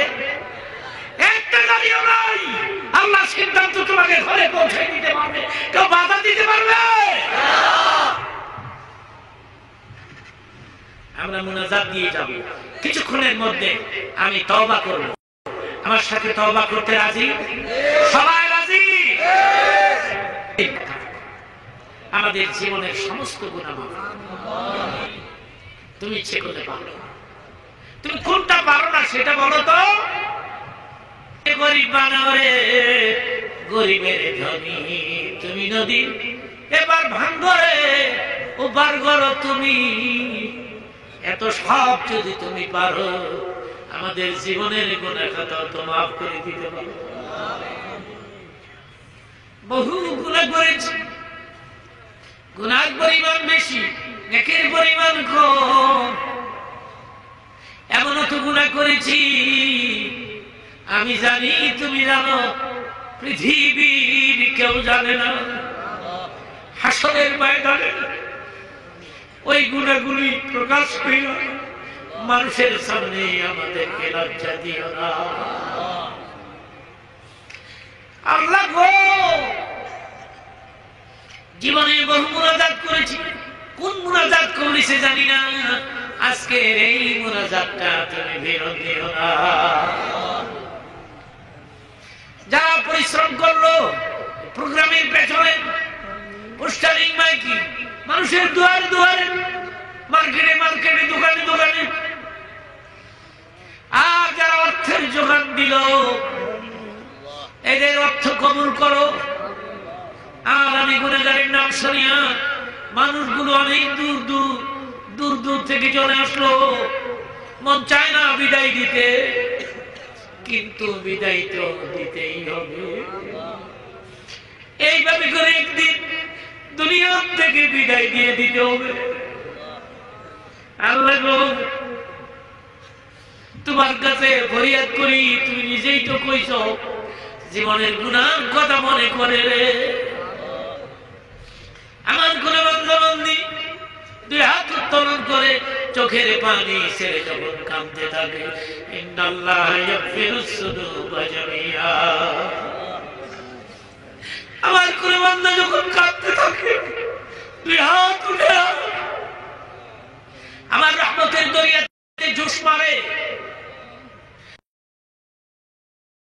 [SPEAKER 1] একটা গাড়িও নাই, আল্লাহ সিদ্ধান্ত তোমাকে ঘরে পৌঁছে দিতে পারবে, কেউ বাধা দিতে পারবে? আমরা মুনাজাত দিয়ে যাব, কিছুক্ষণের মধ্যে আমি তওবা করব। আমার সাথে তওবা করতে রাজি? সবাই রাজি? আমাদের জীবনের সমস্ত গুনাহ মাফ, তুমি ইচ্ছে করতে পারো। তুমি কোনটা পারো না সেটা বলো তো। গরিব বানাও রে গরিবের ধনী, তুমি নদী এবার ভাঙ্গো রে ওপার করো তুমি। এত সব যদি তুমি পারো, আমাদের জীবনের গুনাহ খাতা তো মাফ করে দিতে পারো। বহু গুনাহ করেছি, গুনার পরিমাণ বেশি, নেকের পরিমাণ কম। এমনও তো গুনাহ করেছি আমি জানি, তুমি জানো, পৃথিবীর কেউ জানে না। হাসরের ময়দানে ওই গুনাহগুলি প্রকাশ করিল, মানুষের সামনে আমাদেরকে লজ্জা দিও না। আল্লাহ গো, জীবনে বহু মুনাজাত করেছি, কোন মুনাজাত করেছে জানি না, আজকের এই মুনাজাতটা তুমি ফেরত দিও না। যারা পরিশ্রম করলো প্রোগ্রামের পেছনে, পোস্টারিং, মাইকিং, মানুষের দুয়ারে দুয়ারে, মার্কেটে মার্কেটে, দোকানে দোকানে, আর যারা অর্থের যোগান দিল, এদের অর্থ কবুল করো। আর আমি গুনাহগারের নাম শুনিয়া মানুষগুলো অনেক দূর দূর দূর দূর থেকে চলে আসলো, মন চায় না বিদায় দিতে, কিন্তু বিদায় তো দিতেই হবে। এইভাবে করে একদিন দুনিয়া থেকে বিদায় দিয়ে দিতে হবে। আল্লাহ গো, তোমার কাছে ফরিয়াদ করি, তুমি নিজেই তো কইছ জীবনের গুনার কথা মনে করে রে। আমার কোন বন্ধু-বান্ধবী 2 হাত উত্তোলন করে চোখের পানি ছেড়ে যখন কাঁদতে থাকে, ইন্নাল্লাহ ইয়াগফিরুস যুনুবা জামিআ। আমার কোন বান্দা যখন কাঁদতে থাকে 2 হাত উঠে